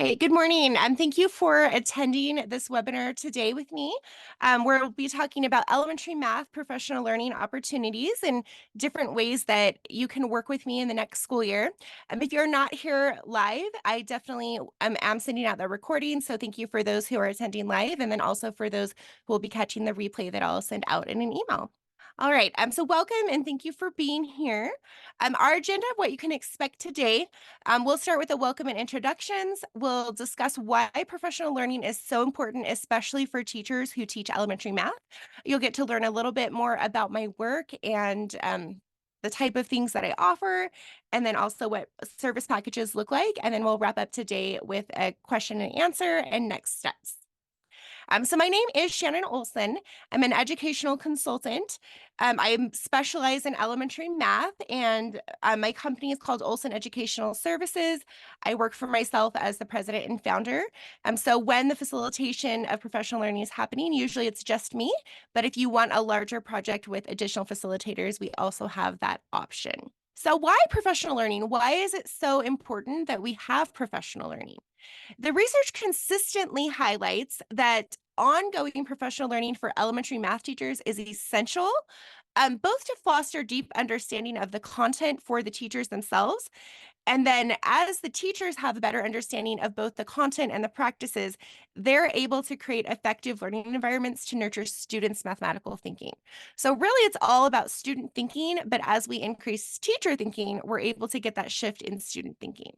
Hey, good morning, and thank you for attending this webinar today with me. Where we'll be talking about elementary math professional learning opportunities and different ways that you can work with me in the next school year. If you're not here live, I definitely am sending out the recording, so thank you for those who are attending live, and then also for those who will be catching the replay that I'll send out in an email. All right, so welcome and thank you for being here. Our agenda, what you can expect today, we'll start with the welcome and introductions. We'll discuss why professional learning is so important, especially for teachers who teach elementary math. You'll get to learn a little bit more about my work and the type of things that I offer, and then also what service packages look like. And then we'll wrap up today with a question and answer and next steps. So my name is Shannon Olson. I'm an educational consultant. I specialize in elementary math, and my company is called Olson Educational Services. I work for myself as the president and founder. So when the facilitation of professional learning is happening, usually it's just me. But if you want a larger project with additional facilitators, we also have that option. So why professional learning? Why is it so important that we have professional learning? The research consistently highlights that ongoing professional learning for elementary math teachers is essential, both to foster deep understanding of the content for the teachers themselves. And then as the teachers have a better understanding of both the content and the practices, they're able to create effective learning environments to nurture students' mathematical thinking. So really it's all about student thinking, but as we increase teacher thinking, we're able to get that shift in student thinking.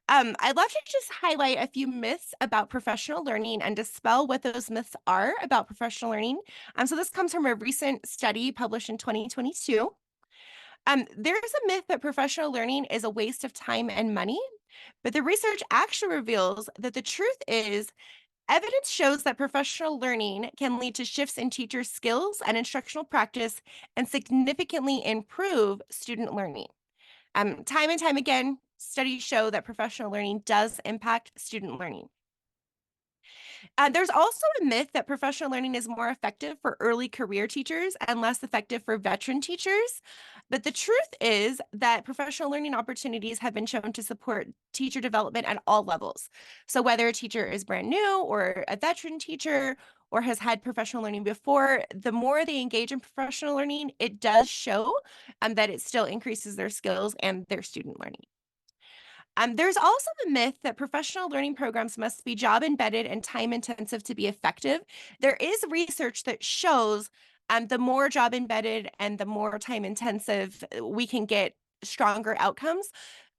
I'd love to just highlight a few myths about professional learning and dispel what those myths are about professional learning. So this comes from a recent study published in 2022. There's a myth that professional learning is a waste of time and money, but the research actually reveals that the truth is evidence shows that professional learning can lead to shifts in teacher skills and instructional practice and significantly improve student learning. Time and time again, studies show that professional learning does impact student learning. There's also a myth that professional learning is more effective for early career teachers and less effective for veteran teachers. But the truth is that professional learning opportunities have been shown to support teacher development at all levels. So whether a teacher is brand new or a veteran teacher or has had professional learning before, the more they engage in professional learning, it does show that it still increases their skills and their student learning. There's also the myth that professional learning programs must be job embedded and time intensive to be effective. There is research that shows the more job embedded and the more time intensive, we can get stronger outcomes.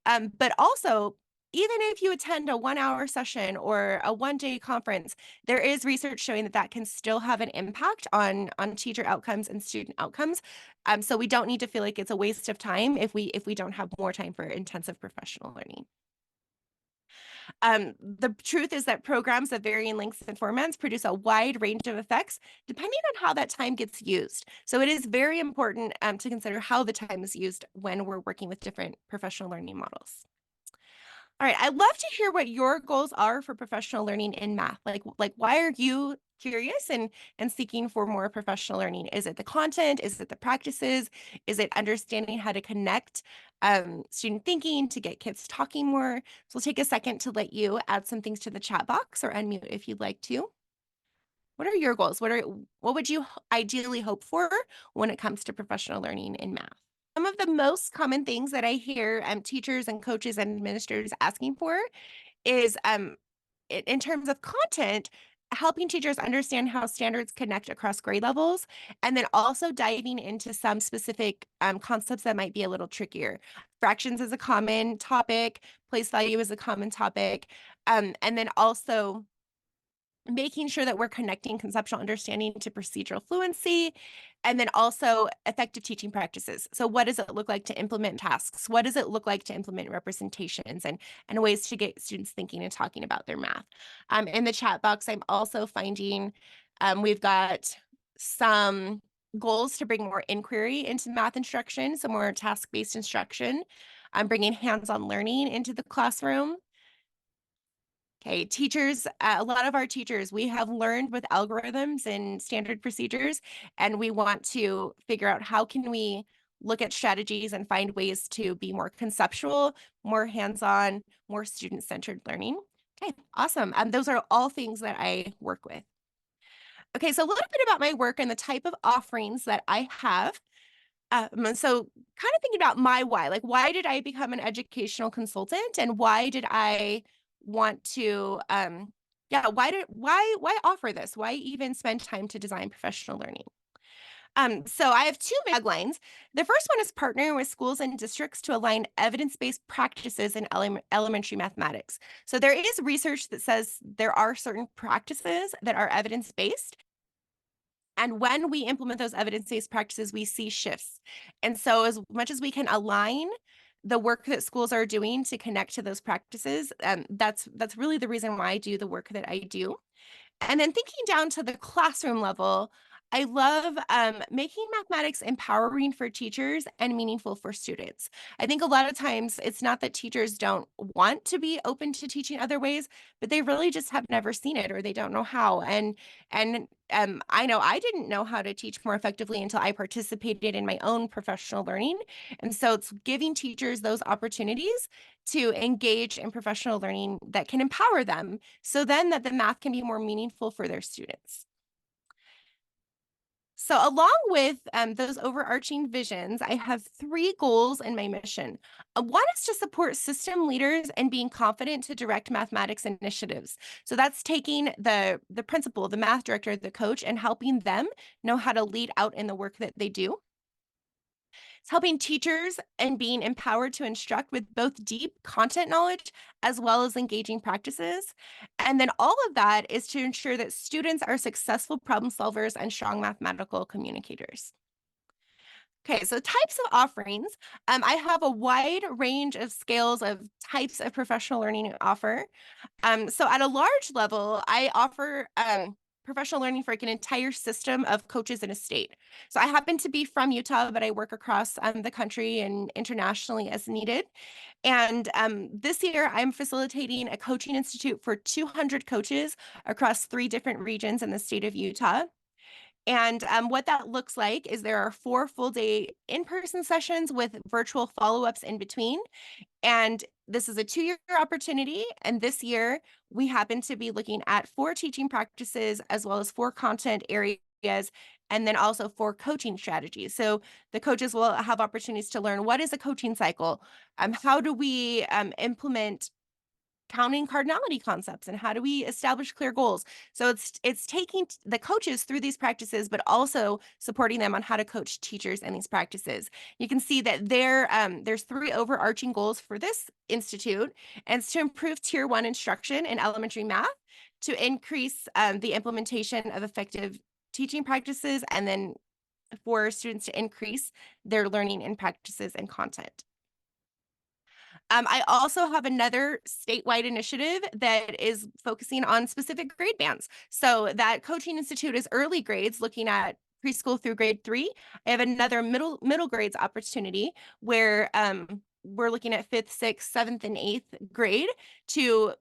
But also, even if you attend a 1 hour session or a 1 day conference, there is research showing that that can still have an impact on teacher outcomes and student outcomes. So we don't need to feel like it's a waste of time if we don't have more time for intensive professional learning. The truth is that programs of varying lengths and formats produce a wide range of effects depending on how that time gets used. So it is very important to consider how the time is used when we're working with different professional learning models. All right, I'd love to hear what your goals are for professional learning in math. Like why are you curious and seeking for more professional learning? Is it the content? Is it the practices? Is it understanding how to connect student thinking to get kids talking more? So we'll take a second to let you add some things to the chat box or unmute if you'd like to. What are your goals? What would you ideally hope for when it comes to professional learning in math? Some of the most common things that I hear teachers and coaches and administrators asking for is in terms of content, helping teachers understand how standards connect across grade levels, and then also diving into some specific concepts that might be a little trickier. Fractions is a common topic, place value is a common topic, and then also making sure that we're connecting conceptual understanding to procedural fluency, and then also effective teaching practices. So what does it look like to implement tasks? What does it look like to implement representations and ways to get students thinking and talking about their math? In the chat box, I'm also finding we've got some goals to bring more inquiry into math instruction, so more task-based instruction. I'm bringing hands-on learning into the classroom. Okay, teachers, a lot of our teachers, we have learned with algorithms and standard procedures, and we want to figure out how can we look at strategies and find ways to be more conceptual, more hands-on, more student-centered learning. Okay, awesome. Those are all things that I work with. Okay, so a little bit about my work and the type of offerings that I have. So kind of thinking about my why, like why did I become an educational consultant and why did I want to yeah, why offer this? Why even spend time to design professional learning? So I have two taglines. The first one is partnering with schools and districts to align evidence-based practices in elementary mathematics. So there is research that says there are certain practices that are evidence-based, and when we implement those evidence-based practices, we see shifts. And so as much as we can align the work that schools are doing to connect to those practices, that's really the reason why I do the work that I do. And then thinking down to the classroom level, I love making mathematics empowering for teachers and meaningful for students. I think a lot of times it's not that teachers don't want to be open to teaching other ways, but they really just have never seen it or they don't know how. And I know I didn't know how to teach more effectively until I participated in my own professional learning. And so it's giving teachers those opportunities to engage in professional learning that can empower them so then that the math can be more meaningful for their students. So, along with those overarching visions, I have three goals in my mission. One is to support system leaders and being confident to direct mathematics initiatives. So that's taking the principal, the math director, the coach, and helping them know how to lead out in the work that they do. It's helping teachers and being empowered to instruct with both deep content knowledge as well as engaging practices. And then all of that is to ensure that students are successful problem solvers and strong mathematical communicators. Okay, so types of offerings. I have a wide range of scales of types of professional learning to offer. So at a large level, I offer professional learning for like an entire system of coaches in a state. So I happen to be from Utah, but I work across the country and internationally as needed. And this year, I'm facilitating a coaching institute for 200 coaches across three different regions in the state of Utah. And what that looks like is there are 4 full-day in-person sessions with virtual follow-ups in between. And this is a 2-year opportunity. And this year, we happen to be looking at 4 teaching practices as well as 4 content areas, and then also 4 coaching strategies. So the coaches will have opportunities to learn what is a coaching cycle, how do we implement counting cardinality concepts, and how do we establish clear goals. So it's taking the coaches through these practices but also supporting them on how to coach teachers in these practices. You can see that there's 3 overarching goals for this institute, and it's to improve tier 1 instruction in elementary math, to increase the implementation of effective teaching practices, and then for students to increase their learning in practices and content. I also have another statewide initiative that is focusing on specific grade bands. So that coaching institute is early grades, looking at preschool through grade 3. I have another middle grades opportunity where we're looking at 5th, 6th, 7th, and 8th grade to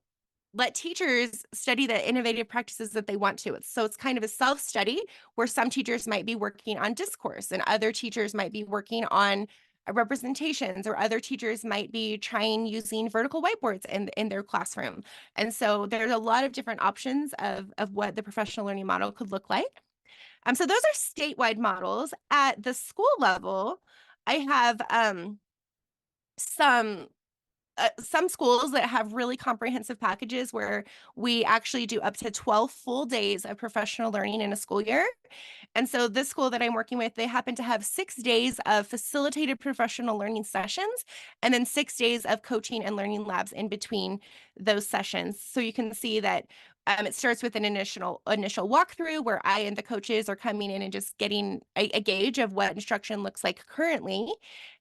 let teachers study the innovative practices that they want to. So it's kind of a self-study where some teachers might be working on discourse and other teachers might be working on representations, or other teachers might be trying using vertical whiteboards in their classroom. And so there's a lot of different options of what the professional learning model could look like. So those are statewide models. At the school level, I have some schools that have really comprehensive packages where we actually do up to 12 full days of professional learning in a school year. And so this school that I'm working with, they happen to have 6 days of facilitated professional learning sessions and then 6 days of coaching and learning labs in between those sessions. So you can see that it starts with an initial walkthrough where I and the coaches are coming in and just getting a gauge of what instruction looks like currently.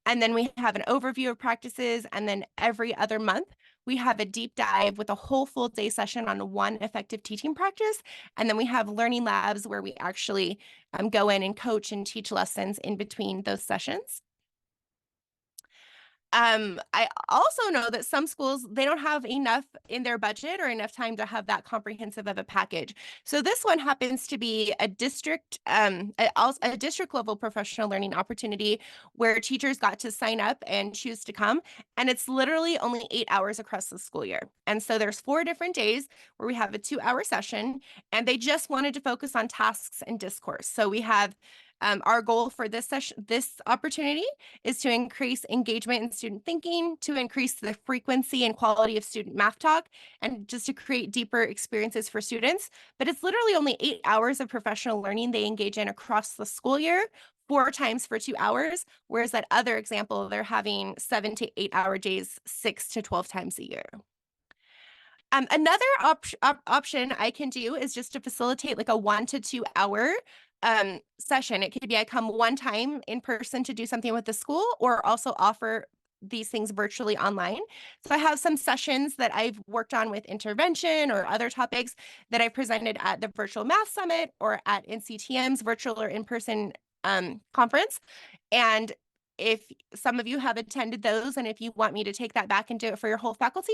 And then we have an overview of practices. And then every other month, we have a deep dive with a whole full day session on one effective teaching practice. And then we have learning labs where we actually go in and coach and teach lessons in between those sessions. I also know that some schools, they don't have enough in their budget or enough time to have that comprehensive of a package. So this one happens to be a district level professional learning opportunity where teachers got to sign up and choose to come. And it's literally only 8 hours across the school year. And so there's 4 different days where we have a 2 hour session, and they just wanted to focus on tasks and discourse. So we have our goal for this session, this opportunity, is to increase engagement in student thinking, to increase the frequency and quality of student math talk, and just to create deeper experiences for students. But it's literally only 8 hours of professional learning they engage in across the school year, 4 times for 2 hours, whereas that other example, they're having 7 to 8 hour days, 6 to 12 times a year. Another option I can do is just to facilitate like a 1 to 2 hour session. It could be I come one time in person to do something with the school, or also offer these things virtually online. So I have some sessions that I've worked on with intervention or other topics that I presented at the Virtual Math Summit or at NCTM's virtual or in-person conference. And if some of you have attended those, and if you want me to take that back and do it for your whole faculty,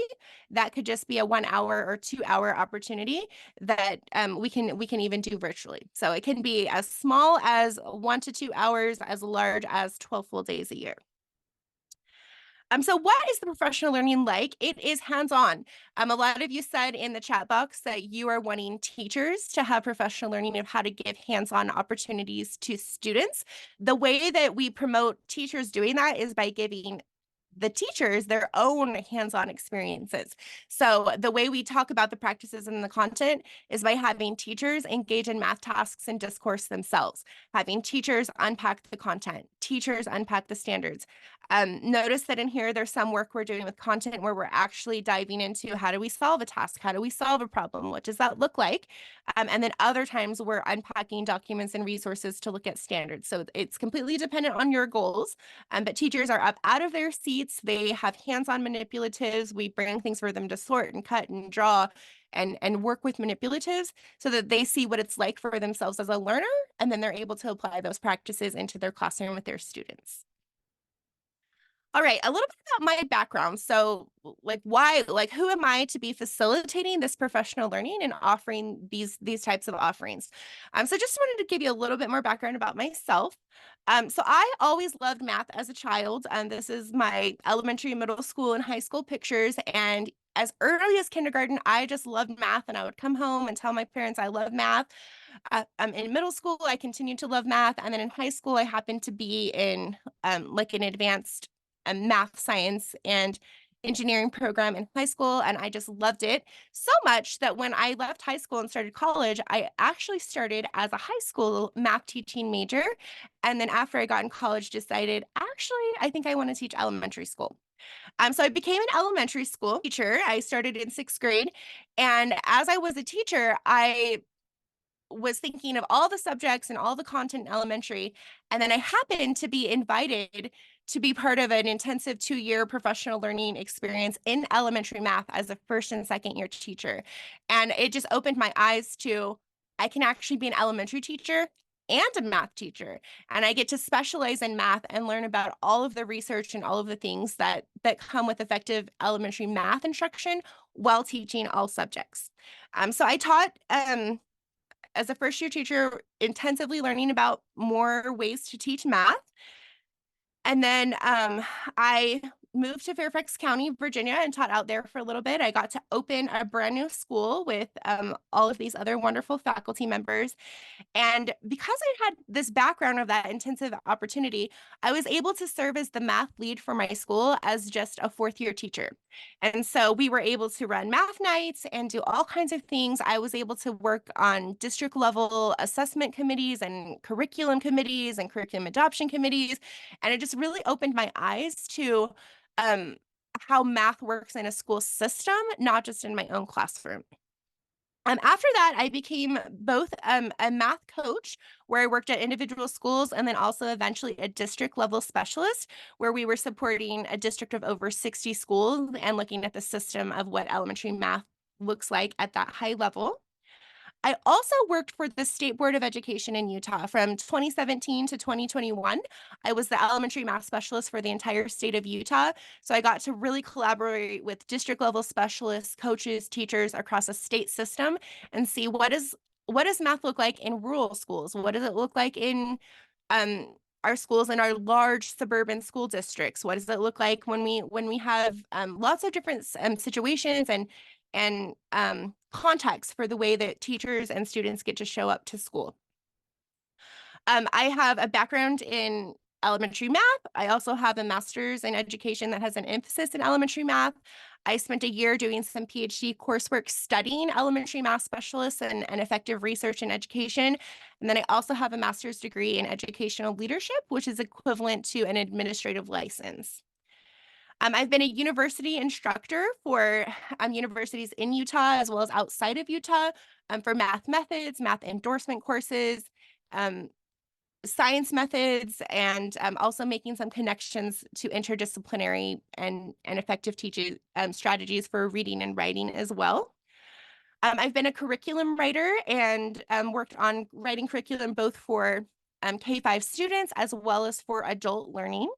that could just be a 1 hour or 2 hour opportunity that we can even do virtually. So it can be as small as 1 to 2 hours, as large as 12 full days a year. So what is the professional learning like? It is hands-on. A lot of you said in the chat box that you are wanting teachers to have professional learning of how to give hands-on opportunities to students. The way that we promote teachers doing that is by giving the teachers their own hands-on experiences. So the way we talk about the practices and the content is by having teachers engage in math tasks and discourse themselves, having teachers unpack the content, teachers unpack the standards. Notice that in here, there's some work we're doing with content where we're actually diving into how do we solve a task? How do we solve a problem? What does that look like? And then other times we're unpacking documents and resources to look at standards. So it's completely dependent on your goals. But teachers are up out of their seats. They have hands-on manipulatives. We bring things for them to sort and cut and draw and work with manipulatives so that they see what it's like for themselves as a learner, and then they're able to apply those practices into their classroom with their students. All right, a little bit about my background. So, who am I to be facilitating this professional learning and offering these types of offerings? So just wanted to give you a little bit more background about myself. So I always loved math as a child. This is my elementary, middle school, and high school pictures. And as early as kindergarten, I just loved math, and I would come home and tell my parents I love math. In middle school, I continued to love math, and then in high school, I happened to be in like an advanced math, science, and engineering program in high school, and I just loved it so much that when I left high school and started college, I actually started as a high school math teaching major, and then after I got in college, decided actually I think I want to teach elementary school. So I became an elementary school teacher. I started in 6th grade, and as I was a teacher, I was thinking of all the subjects and all the content in elementary. And then I happened to be invited to be part of an intensive 2 year professional learning experience in elementary math as a first and second year teacher. And it just opened my eyes to I can actually be an elementary teacher and a math teacher, and I get to specialize in math and learn about all of the research and all of the things that come with effective elementary math instruction while teaching all subjects. So I taught as a first year teacher, intensively learning about more ways to teach math. And then I moved to Fairfax County, Virginia, and taught out there for a little bit. I got to open a brand new school with all of these other wonderful faculty members. And because I had this background of that intensive opportunity, I was able to serve as the math lead for my school as just a 4th year teacher. And so we were able to run math nights and do all kinds of things. I was able to work on district level assessment committees and curriculum committees and curriculum adoption committees. And it just really opened my eyes to um, how math works in a school system, not just in my own classroom. After that, I became both a math coach where I worked at individual schools, and then also eventually a district level specialist where we were supporting a district of over 60 schools and looking at the system of what elementary math looks like at that high level. I also worked for the State Board of Education in Utah from 2017 to 2021. I was the elementary math specialist for the entire state of Utah. So I got to really collaborate with district level specialists, coaches, teachers across a state system and see what does math look like in rural schools? What does it look like in um, our schools in our large suburban school districts? What does it look like when we have lots of different situations and context for the way that teachers and students get to show up to school? I have a background in elementary math. I also have a master's in education that has an emphasis in elementary math. I spent a year doing some PhD coursework studying elementary math specialists and effective research in education. And then I also have a master's degree in educational leadership, which is equivalent to an administrative license. I've been a university instructor for universities in Utah as well as outside of Utah for math methods, math endorsement courses, um, science methods, and also making some connections to interdisciplinary and effective teaching strategies for reading and writing as well. I've been a curriculum writer and worked on writing curriculum both for K-5 students as well as for adult learning.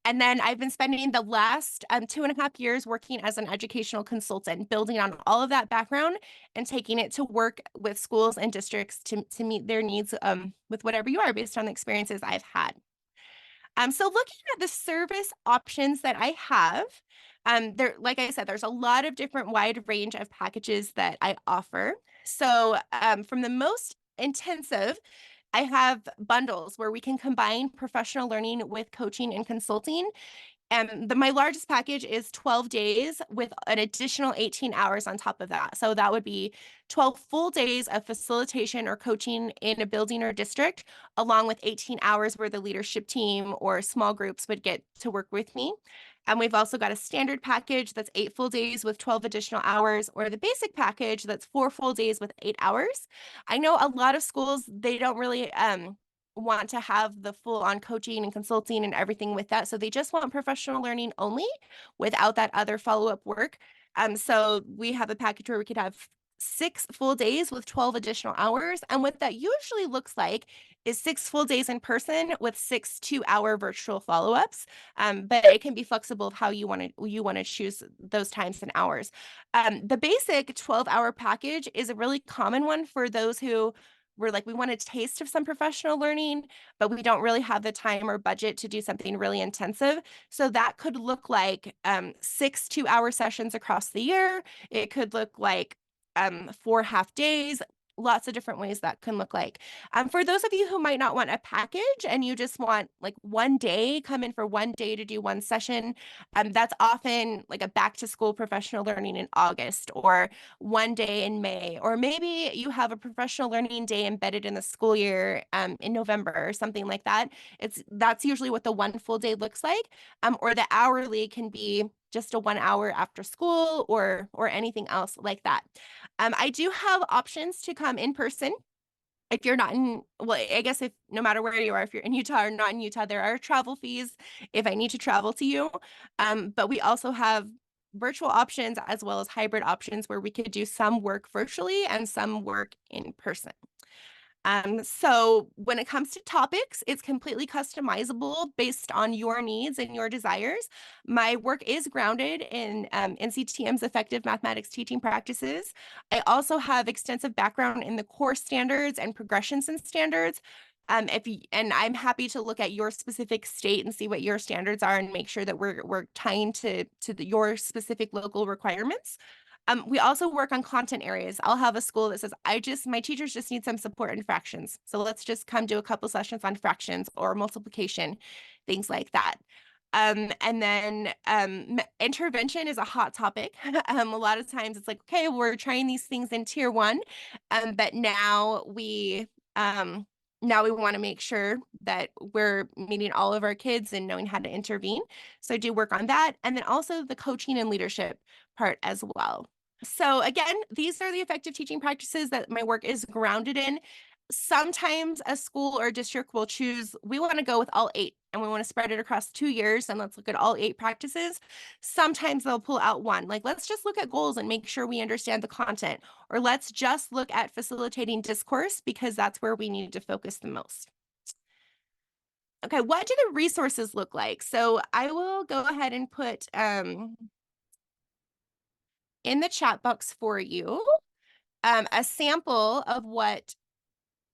And then I've been spending the last 2.5 years working as an educational consultant, building on all of that background and taking it to work with schools and districts to meet their needs with whatever you are based on the experiences I've had. So looking at the service options that I have, there, like I said, there's a lot of different wide range of packages that I offer. So from the most intensive, I have bundles where we can combine professional learning with coaching and consulting. And my largest package is 12 days with an additional 18 hours on top of that. So that would be 12 full days of facilitation or coaching in a building or district, along with 18 hours where the leadership team or small groups would get to work with me. And we've also got a standard package that's 8 full days with 12 additional hours, or the basic package that's 4 full days with 8 hours. I know a lot of schools, they don't really want to have the full on coaching and consulting and everything with that. So they just want professional learning only without that other follow up work. So we have a package where we could have 6 full days with 12 additional hours. And what that usually looks like is 6 full days in person with 6 2-hour virtual follow-ups. But it can be flexible of how you want to choose those times and hours. The basic 12-hour package is a really common one for those who we're like, we want a taste of some professional learning, but we don't really have the time or budget to do something really intensive. So that could look like 6 2-hour sessions across the year. It could look like 4 half days, lots of different ways that can look like. For those of you who might not want a package and you just want like one day, come in for one day to do one session, that's often like a back to school professional learning in August or one day in May, or maybe you have a professional learning day embedded in the school year in November or something like that. That's usually what the 1 full day looks like. Or the hourly can be just a 1 hour after school or anything else like that. I do have options to come in person. If you're not in, well, I guess if no matter where you are, if you're in Utah or not in Utah, there are travel fees if I need to travel to you. But we also have virtual options as well as hybrid options where we could do some work virtually and some work in person. So when it comes to topics, it's completely customizable based on your needs and your desires. My work is grounded in NCTM's effective mathematics teaching practices. I also have extensive background in the core standards and progressions in standards. And I'm happy to look at your specific state and see what your standards are and make sure that we're tying to your specific local requirements. We also work on content areas. I'll have a school that says, my teachers just need some support in fractions. So let's just come do a couple sessions on fractions or multiplication, things like that. And then intervention is a hot topic. A lot of times it's like, okay, we're trying these things in tier one, but now we want to make sure that we're meeting all of our kids and knowing how to intervene. So I do work on that. And then also the coaching and leadership part as well. So again, these are the effective teaching practices that my work is grounded in. Sometimes a school or district will choose, we want to go with all 8 and we want to spread it across 2 years and let's look at all 8 practices. Sometimes they'll pull out one, like let's just look at goals and make sure we understand the content, or let's just look at facilitating discourse because that's where we need to focus the most. Okay, what do the resources look like? So I will go ahead and put in the chat box for you a sample of what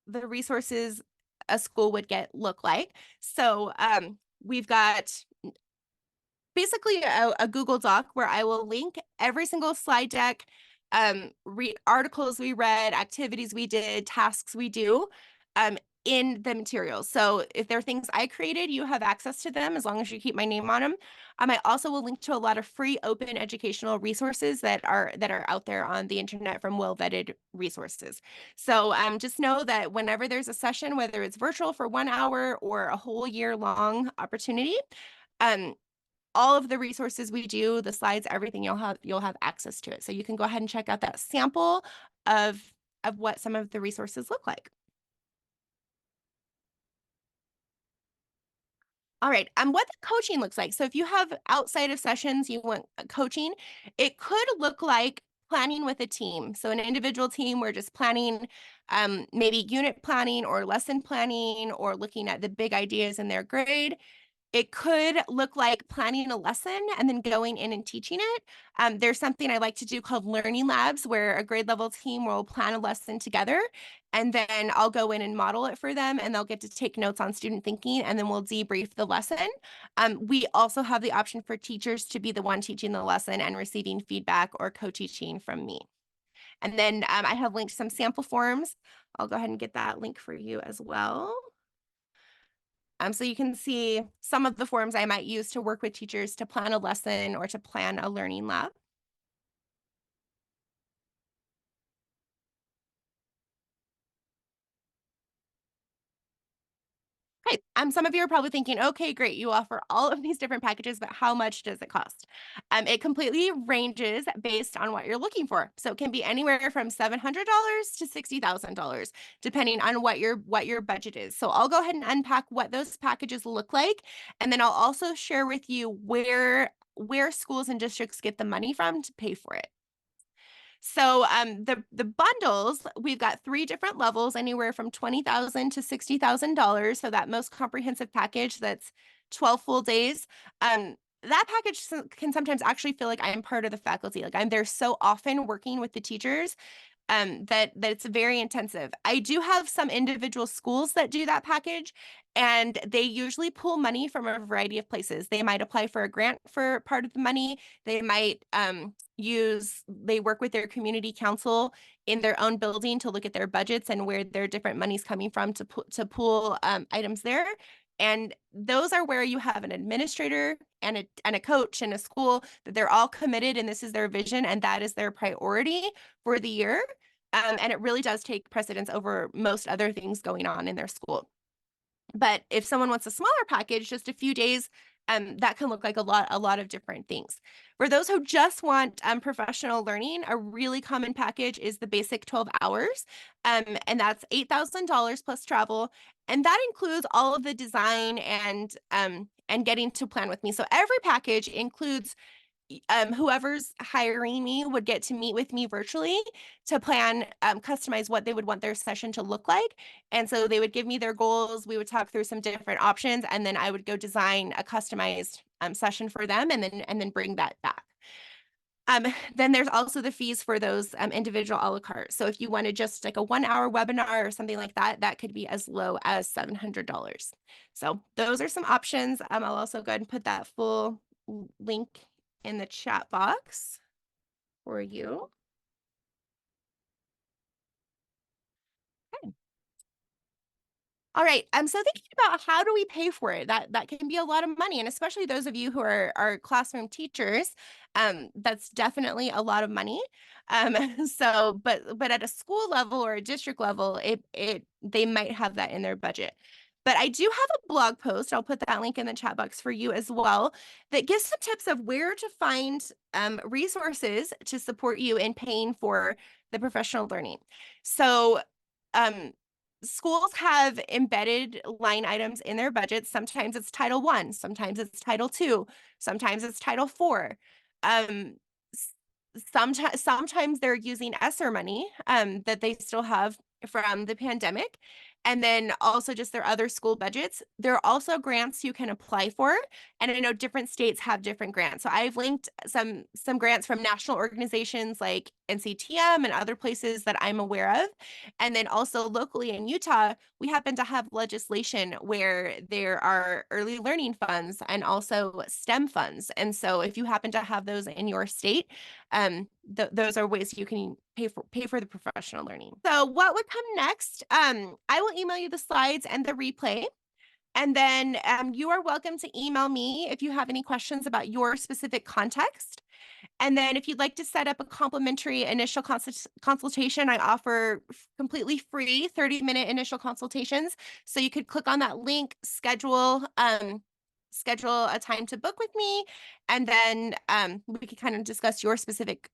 the resources a school would get look like. So we've got basically a Google Doc where I will link every single slide deck, articles we read, activities we did, tasks we do in the materials. So if there are things I created, you have access to them as long as you keep my name on them. I also will link to a lot of free open educational resources that are out there on the internet from well-vetted resources. So just know that whenever there's a session, whether it's virtual for 1 hour or a whole year long opportunity, um, all of the resources we do, the slides, everything, you'll have access to it. So you can go ahead and check out that sample of what some of the resources look like. All right, what the coaching looks like. So if you have outside of sessions, you want coaching, it could look like planning with a team. So an individual team, we're just planning, maybe unit planning or lesson planning or looking at the big ideas in their grade. It could look like planning a lesson and then going in and teaching it. There's something I like to do called learning labs where a grade level team will plan a lesson together and then I'll go in and model it for them and they'll get to take notes on student thinking and then we'll debrief the lesson. We also have the option for teachers to be the one teaching the lesson and receiving feedback or co-teaching from me. And then I have linked some sample forms. I'll go ahead and get that link for you as well. So you can see some of the forms I might use to work with teachers to plan a lesson or to plan a learning lab. Okay, some of you are probably thinking, okay, great, you offer all of these different packages, but how much does it cost? It completely ranges based on what you're looking for. So it can be anywhere from $700 to $60,000, depending on what your budget is. So I'll go ahead and unpack what those packages look like, and then I'll also share with you where schools and districts get the money from to pay for it. So the bundles, we've got 3 different levels, anywhere from $20,000 to $60,000. So that most comprehensive package, that's 12 full days. That package can sometimes actually feel like I'm part of the faculty. Like I'm there so often working with the teachers that it's very intensive. I do have some individual schools that do that package, and they usually pull money from a variety of places. They might apply for a grant for part of the money. They might they work with their community council in their own building to look at their budgets and where their different money's coming from to pull items there. And those are where you have an administrator and a coach and a school that they're all committed and this is their vision and that is their priority for the year. And it really does take precedence over most other things going on in their school. But if someone wants a smaller package, just a few days, that can look like a lot of different things. For those who just want professional learning, a really common package is the basic 12 hours, and that's $8,000 plus travel, and that includes all of the design and getting to plan with me. So every package includes whoever's hiring me would get to meet with me virtually to plan, customize what they would want their session to look like. And so they would give me their goals. We would talk through some different options, and then I would go design a customized session for them, and then bring that back. Then there's also the fees for those individual a la carte. So if you wanted just like a 1 hour webinar or something like that, that could be as low as $700. So those are some options. I'll also go ahead and put that full link in the chat box for you. Okay. All right. So thinking about how do we pay for it? That can be a lot of money, and especially those of you who are classroom teachers, that's definitely a lot of money. So, but at a school level or a district level, it they might have that in their budget. But I do have a blog post. I'll put that link in the chat box for you as well. That gives some tips of where to find resources to support you in paying for the professional learning. So. Um, schools have embedded line items in their budgets. Sometimes it's Title One, sometimes it's Title Two, sometimes it's Title Four. Um, sometimes they're using ESSER money that they still have from the pandemic. And then also just their other school budgets. There are also grants you can apply for. And I know different states have different grants. So I've linked some grants from national organizations like NCTM and other places that I'm aware of. And then also locally in Utah, we happen to have legislation where there are early learning funds and also STEM funds. And so if you happen to have those in your state, those are ways you can pay for the professional learning. So what would come next? I will email you the slides and the replay. And then you are welcome to email me if you have any questions about your specific context. And then if you'd like to set up a complimentary initial consultation, I offer completely free 30-minute initial consultations. So you could click on that link, schedule a time to book with me, and then we could kind of discuss your specific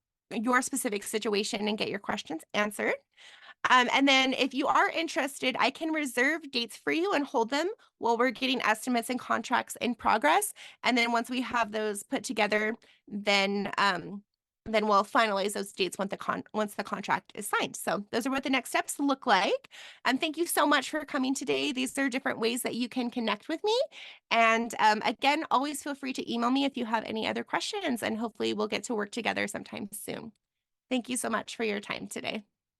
situation and get your questions answered. And then if you are interested, I can reserve dates for you and hold them while we're getting estimates and contracts in progress. And then once we have those put together, then we'll finalize those dates once the contract is signed. So those are what the next steps look like. And thank you so much for coming today. These are different ways that you can connect with me. And again, always feel free to email me if you have any other questions, and hopefully we'll get to work together sometime soon. Thank you so much for your time today.